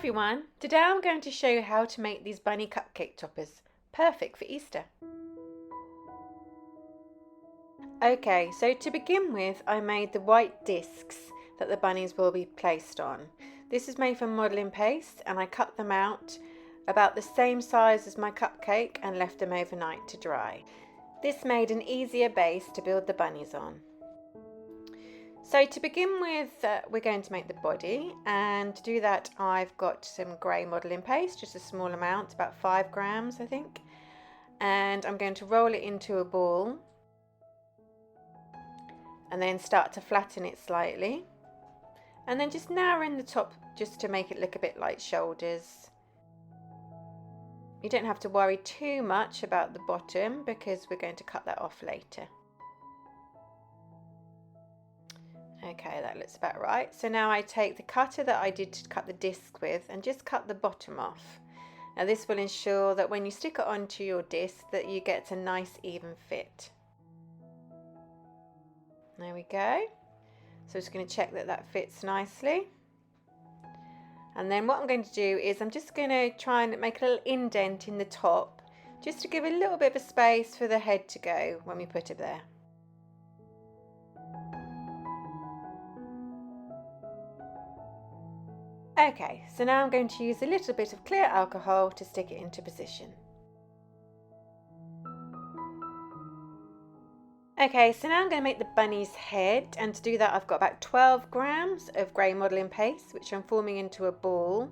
everyone, today I'm going to show you how to make these bunny cupcake toppers, perfect for Easter. Okay, so to begin with I made the white discs that the bunnies will be placed on. This is made from modelling paste and I cut them out about the same size as my cupcake and left them overnight to dry. This made an easier base to build the bunnies on. So to begin with, we're going to make the body, and to do that I've got some grey modelling paste, just a small amount, about 5 grams I think, and I'm going to roll it into a ball and then start to flatten it slightly, and then just narrowing the top just to make it look a bit like shoulders. You don't have to worry too much about the bottom because we're going to cut that off later. Okay, that looks about right. So now I take the cutter that I did to cut the disc with and just cut the bottom off. Now this will ensure that when you stick it onto your disc that you get a nice even fit. There we go. So I'm just going to check that that fits nicely. And then what I'm going to do is I'm just going to try and make a little indent in the top just to give a little bit of a space for the head to go when we put it there. Okay, so now I'm going to use a little bit of clear alcohol to stick it into position. Okay, so now I'm going to make the bunny's head, and to do that I've got about 12 grams of grey modelling paste which I'm forming into a ball,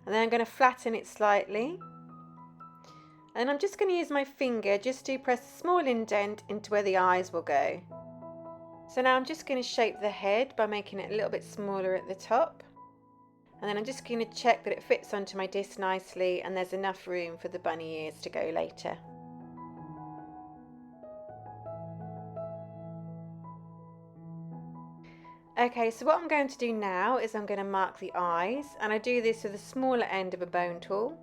and then I'm going to flatten it slightly, and I'm just going to use my finger just to press a small indent into where the eyes will go. So now I'm just going to shape the head by making it a little bit smaller at the top. And then I'm just going to check that it fits onto my disc nicely and there's enough room for the bunny ears to go later. Okay, so what I'm going to do now is I'm going to mark the eyes, and I do this with the smaller end of a bone tool.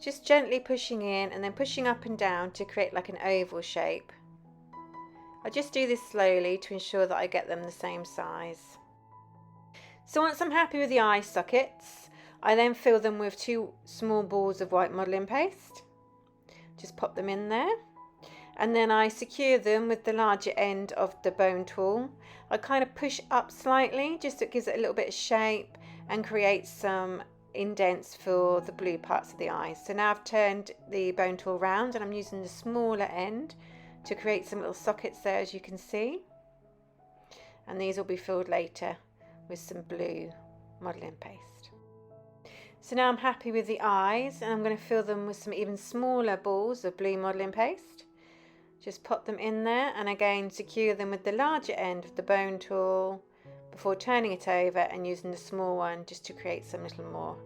Just gently pushing in and then pushing up and down to create like an oval shape. I just do this slowly to ensure that I get them the same size. So once I'm happy with the eye sockets, I then fill them with 2 small balls of white modelling paste. Just pop them in there. And then I secure them with the larger end of the bone tool. I kind of push up slightly, just so it gives it a little bit of shape and creates some indents for the blue parts of the eyes. So now I've turned the bone tool round and I'm using the smaller end to create some little sockets there, as you can see. And these will be filled later with some blue modelling paste. So now I'm happy with the eyes, and I'm going to fill them with some even smaller balls of blue modelling paste. Just pop them in there and again secure them with the larger end of the bone tool before turning it over and using the small one just to create some little more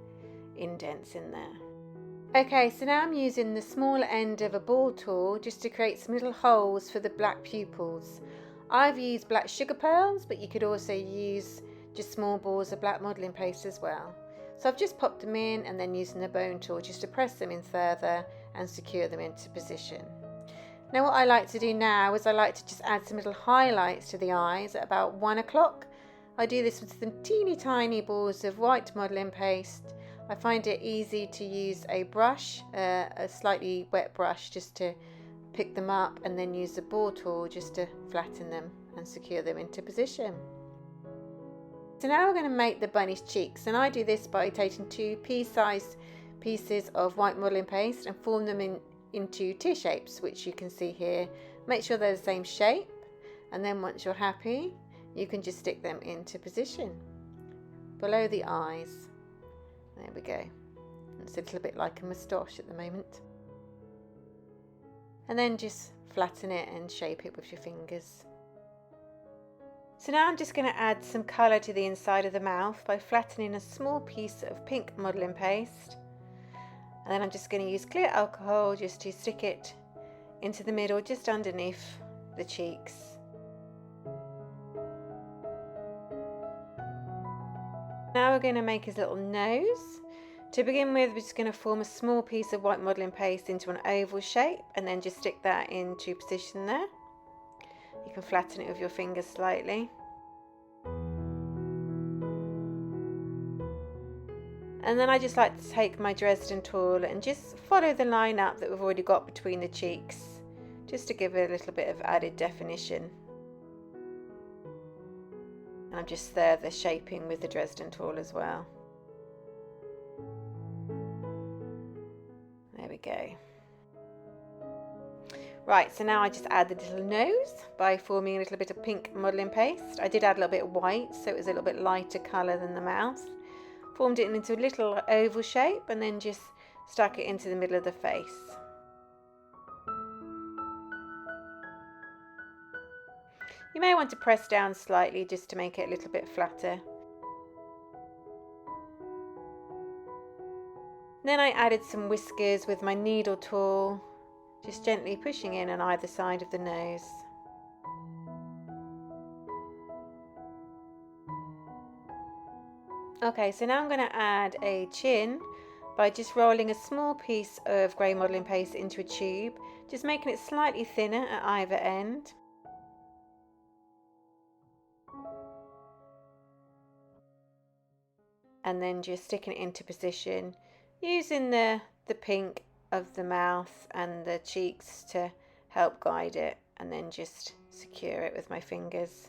indents in there. Okay, so now I'm using the smaller end of a ball tool just to create some little holes for the black pupils. I've used black sugar pearls, but you could also use just small balls of black modelling paste as well. So I've just popped them in and then using the bone tool just to press them in further and secure them into position. Now what I like to do now is I like to just add some little highlights to the eyes at about 1 o'clock. I do this with some teeny tiny balls of white modelling paste. I find it easy to use a brush, a slightly wet brush, just to pick them up, and then use the ball tool just to flatten them and secure them into position. So now we're going to make the bunny's cheeks, and I do this by taking 2 pea-sized pieces of white modelling paste and form them into tear shapes, which you can see here. Make sure they're the same shape, and then once you're happy you can just stick them into position below the eyes. There we go. It's a little bit like a moustache at the moment. And then just flatten it and shape it with your fingers. So now I'm just going to add some colour to the inside of the mouth by flattening a small piece of pink modelling paste, and then I'm just going to use clear alcohol just to stick it into the middle just underneath the cheeks. Now we're going to make his little nose. To begin with, we're just going to form a small piece of white modelling paste into an oval shape and then just stick that into position there. You can flatten it with your fingers slightly. And then I just like to take my Dresden tool and just follow the line up that we've already got between the cheeks, just to give it a little bit of added definition. And I'm just further shaping with the Dresden tool as well. There we go. Right, so now I just add the little nose by forming a little bit of pink modelling paste. I did add a little bit of white, so it was a little bit lighter colour than the mouth. Formed it into a little oval shape and then just stuck it into the middle of the face. You may want to press down slightly just to make it a little bit flatter. Then I added some whiskers with my needle tool, just gently pushing in on either side of the nose. Okay, so now I'm going to add a chin by just rolling a small piece of grey modelling paste into a tube, just making it slightly thinner at either end. And then just sticking it into position, using the pink of the mouth and the cheeks to help guide it, and then just secure it with my fingers.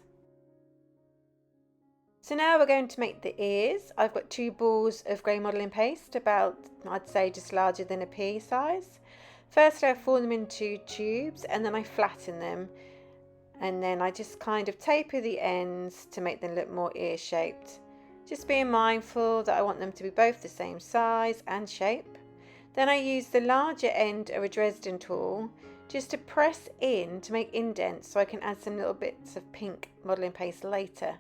So now we're going to make the ears. I've got 2 balls of grey modelling paste, about, I'd say, just larger than a pea size. First I form them into tubes and then I flatten them, and then I just kind of taper the ends to make them look more ear shaped. Just being mindful that I want them to be both the same size and shape. Then I use the larger end of a Dresden tool just to press in to make indents so I can add some little bits of pink modelling paste later.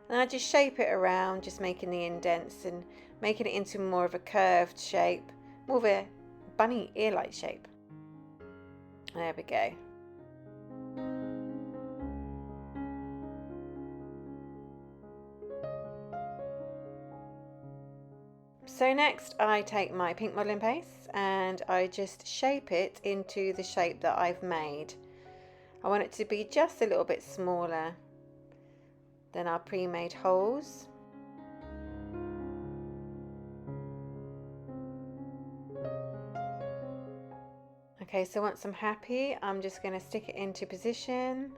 And I just shape it around, just making the indents and making it into more of a curved shape, more of a bunny ear-like shape. There we go. So next I take my pink modelling paste and I just shape it into the shape that I've made. I want it to be just a little bit smaller than our pre-made holes. Okay, so once I'm happy, I'm just going to stick it into position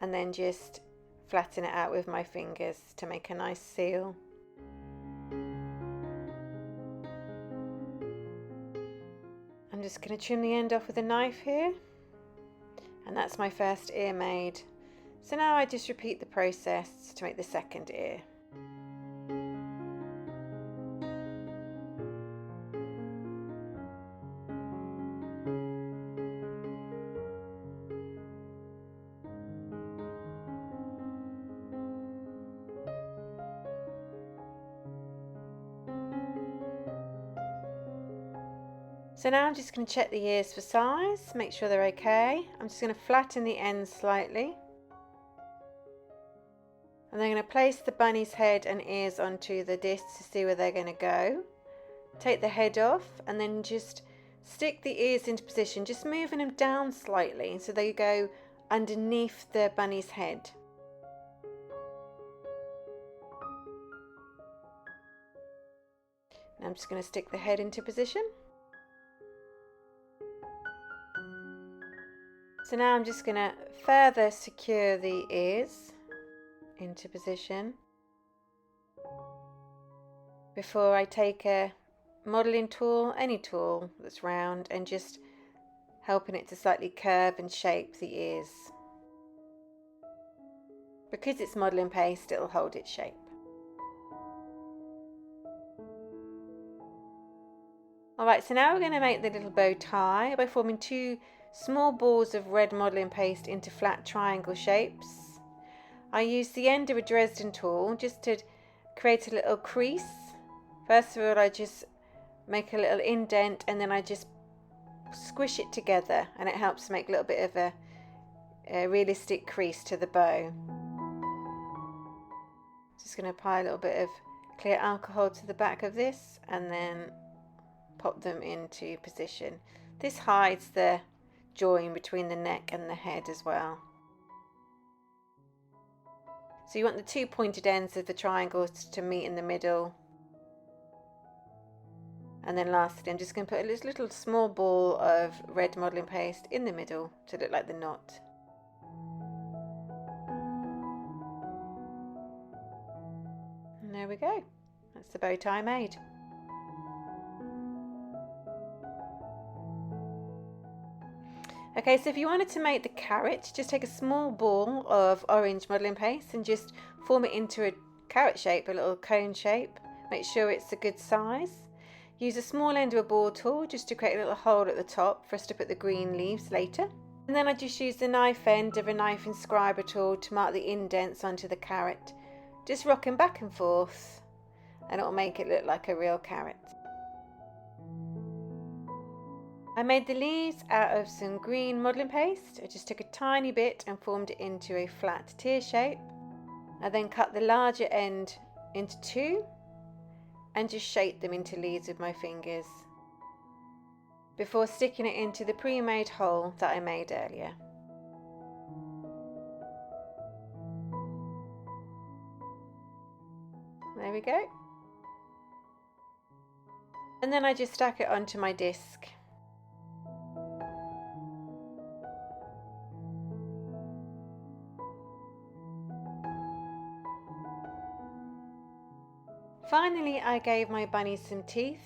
and then just flatten it out with my fingers to make a nice seal. I'm just going to trim the end off with a knife here, and that's my first ear made. So now I just repeat the process to make the second ear. So now I'm just going to check the ears for size, make sure they're okay. I'm just going to flatten the ends slightly. And then I'm going to place the bunny's head and ears onto the disc to see where they're going to go. Take the head off and then just stick the ears into position, just moving them down slightly so they go underneath the bunny's head. And I'm just going to stick the head into position. So now I'm just going to further secure the ears into position before I take a modelling tool, any tool that's round, and just helping it to slightly curve and shape the ears. Because it's modelling paste, it'll hold its shape. Alright, so now we're going to make the little bow tie by forming 2 small balls of red modelling paste into flat triangle shapes. I use the end of a Dresden tool just to create a little crease. First of all, I just make a little indent and then I just squish it together, and it helps make a little bit of a realistic crease to the bow. Just going to apply a little bit of clear alcohol to the back of this and then pop them into position. This hides the join between the neck and the head as well. So you want the 2 pointed ends of the triangles to meet in the middle. And then lastly, I'm just going to put a little small ball of red modelling paste in the middle to look like the knot. And there we go. That's the bow tie made. Okay, so if you wanted to make the carrot, just take a small ball of orange modelling paste and just form it into a carrot shape, a little cone shape. Make sure it's a good size. Use a small end of a ball tool just to create a little hole at the top for us to put the green leaves later. And then I just use the knife end of a knife inscriber tool to mark the indents onto the carrot. Just rocking back and forth, and it'll make it look like a real carrot. I made the leaves out of some green modelling paste. I just took a tiny bit and formed it into a flat tear shape. I then cut the larger end into two and just shaped them into leaves with my fingers before sticking it into the pre-made hole that I made earlier. There we go. And then I just stack it onto my disc. Finally, I gave my bunny some teeth.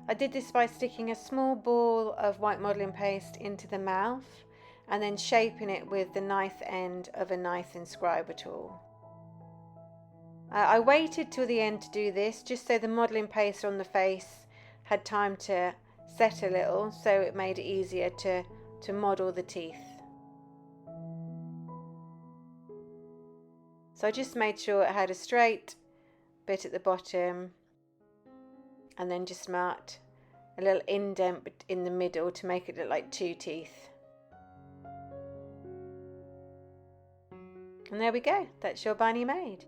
I did this by sticking a small ball of white modelling paste into the mouth and then shaping it with the knife end of a knife inscriber tool. I waited till the end to do this just so the modelling paste on the face had time to set a little, so it made it easier to model the teeth. So I just made sure it had a straight bit at the bottom and then just marked a little indent in the middle to make it look like two teeth. And there we go, that's your bunny made.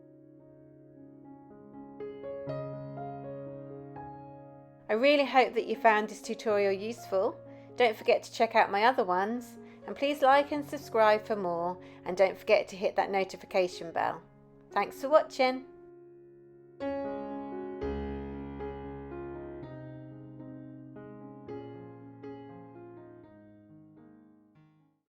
I really hope that you found this tutorial useful. Don't forget to check out my other ones, and please like and subscribe for more, and don't forget to hit that notification bell. Thanks for watching.